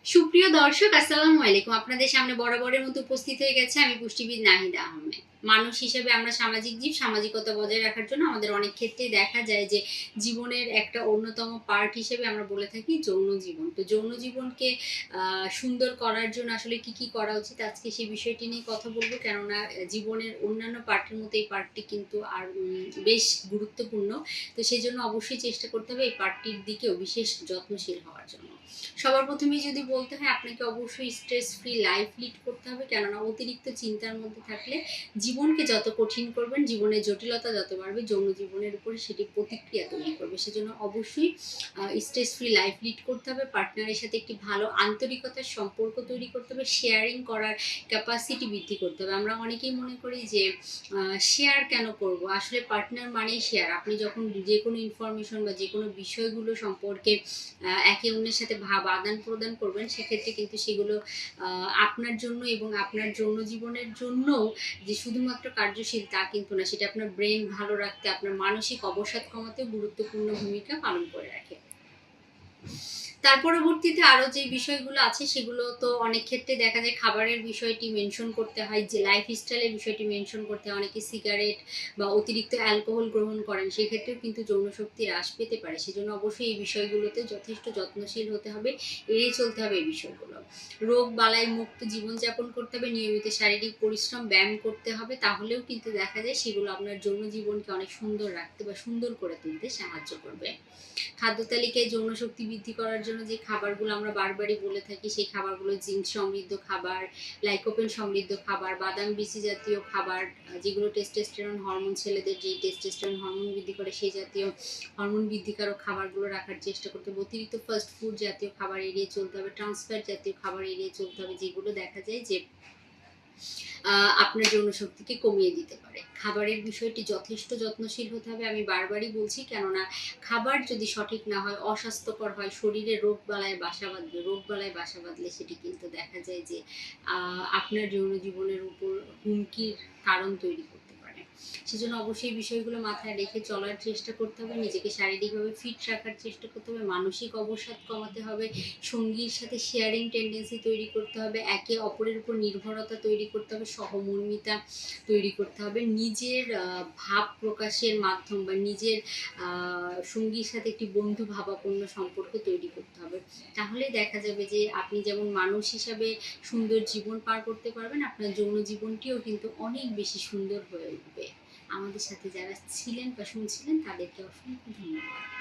সুপ্রিয় দর্শক, আসসালামু আলাইকুম। আপনাদের সামনে বরাবরের মতো উপস্থিত হয়ে গেছে আমি পুষ্টিবিদ নাহিদা আহমেদ। মানুষ হিসেবে আমরা সামাজিক জীব। সামাজিকতা বজায় রাখার জন্য আমাদের অনেক ক্ষেত্রেই দেখা যায় যে জীবনের একটা অন্যতম পার্ট হিসেবে আমরা বলে থাকি যৌন জীবন। তো যৌন জীবনকে সুন্দর করার জন্য আসলে কি কি করা উচিত, আজকে সেই বিষয়টি নিয়ে কথা বলবো। কেননা জীবনের অন্যান্য পার্টের মতো এই পার্টটি কিন্তু আর বেশ গুরুত্বপূর্ণ। তো সেই জন্য অবশ্যই চেষ্টা করতে হবে এই পার্টটির দিকেও বিশেষ যত্নশীল হওয়ার জন্য। সবার প্রথমেই যদি বলতে হয়, আপনাকে অবশ্যই স্ট্রেস ফ্রি লাইফ লিড করতে হবে। কেননা অতিরিক্ত চিন্তার মধ্যে থাকলে জীবনকে যত কঠিন করবেন, জীবনের জটিলতা যত বাড়বে, যৌন জীবনের উপরে সেটি প্রতিক্রিয়া তৈরি করবে। সেজন্য অবশ্যই স্ট্রেস ফ্রি লাইফ লিড করতে হবে। পার্টনারের সাথে একটি ভালো আন্তরিকতার সম্পর্ক তৈরি করতে হবে। শেয়ারিং করার ক্যাপাসিটি বৃদ্ধি করতে হবে। আমরা অনেকেই মনে করি যে শেয়ার কেন করব, আসলে পার্টনার মানেই শেয়ার। আপনি যখন যে কোনো ইনফরমেশন বা যে কোনো বিষয়গুলো সম্পর্কে একে অন্যের সাথে ভাব আদান প্রদান করবেন, সেক্ষেত্রে কিন্তু সেগুলো আপনার জন্য এবং আপনার যৌন জীবনের জন্য যে শুধুমাত্র কার্যশীল তা কিন্তু না, সেটা আপনার ব্রেন ভালো রাখতে, আপনার মানসিক অবসাদ কমাতেও গুরুত্বপূর্ণ ভূমিকা পালন করে রাখে। তার পরবর্তীতে আরো যে বিষয়গুলো আছে সেগুলো তো অনেক ক্ষেত্রে দেখা যায় খাবারের বিষয়টি মেনশন করতে হয়, যে লাইফস্টাইলের বিষয়টি মেনশন করতে হয়। অনেকে সিগারেট বা অতিরিক্ত অ্যালকোহল গ্রহণ করেন, সেক্ষেত্রেও কিন্তু যৌন শক্তি হ্রাস পেতে পারে। সেজন্য অবশ্যই এই বিষয়গুলোতে যথেষ্ট যত্নশীল হতে হবে, এড়িয়ে চলতে হবে এই বিষয়গুলো। রোগ বালাই মুক্ত জীবনযাপন করতে হবে, নিয়মিত শারীরিক পরিশ্রম ব্যায়াম করতে হবে, তাহলেও কিন্তু দেখা যায় সেগুলো আপনার যৌন জীবনকে অনেক সুন্দর রাখতে বা সুন্দর করে তুলতে সাহায্য করবে। খাদ্য তালিকায় যৌন শক্তি বৃদ্ধি করার জন্য যে খাবারগুলো আমরা বারবারই বলে থাকি, সেই খাবারগুলো জিঙ্ক সমৃদ্ধ খাবার, লাইকোপেন সমৃদ্ধ খাবার, বাদাম বিচি জাতীয় খাবার, যেগুলো টেস্টোস্টেরন হরমোন, ছেলেদের যে টেস্টোস্টেরন হরমোন বৃদ্ধি করে সেই জাতীয় হরমোন বৃদ্ধিকারক খাবারগুলো রাখার চেষ্টা করতে হবে। অতিরিক্ত ফাস্ট ফুড জাতীয় খাবার এড়িয়ে চলতে হবে। ট্রান্সফ্যাট জাতীয় খাবার এড়িয়ে চলতে হবে, যেগুলো দেখা যায় যে আপনার যৌন শক্তিকে কমিয়ে দিতে পারে। খাবারের বিষয়টি যথেষ্ট যত্নশীল হতে হবে, আমি বারবারই বলছি। কেননা খাবার যদি সঠিক না হয়, অস্বাস্থ্যকর হয়, শরীরে রোগ বালায় বাসা বাঁধবে। রোগ বালায় বাসা বাঁধলে সেটি কিন্তু দেখা যায় যে আপনার যৌন জীবনের উপর হুমকির কারণ তৈরি করতে পারে। সেজন্য অবশ্যই বিষয়গুলো মাথায় রেখে চলার চেষ্টা করতে হবে, নিজেকে শারীরিকভাবে ফিট রাখার চেষ্টা করতে হবে, মানসিক অবসাদ কমাতে হবে, সঙ্গীর সাথে শেয়ারিং টেন্ডেন্সি তৈরি করতে হবে, একে অপরের উপর নির্ভরতা তৈরি করতে হবে, সহমর্মিতা তৈরি করতে হবে, নিজের ভাব প্রকাশের মাধ্যম বা নিজের সঙ্গীর সাথে একটি বন্ধু ভাবাপন্ন সম্পর্ক তৈরি করতে হবে। তাহলে দেখা যাবে যে আপনি যেমন মানুষ হিসাবে সুন্দর জীবন পার করতে পারবেন, আপনার যৌন জীবনটিও কিন্তু অনেক বেশি সুন্দর হয়ে উঠবে। আমাদের সাথে যারা ছিলেন বা শুনছিলেন তাদেরকে অসংখ্য ধন্যবাদ।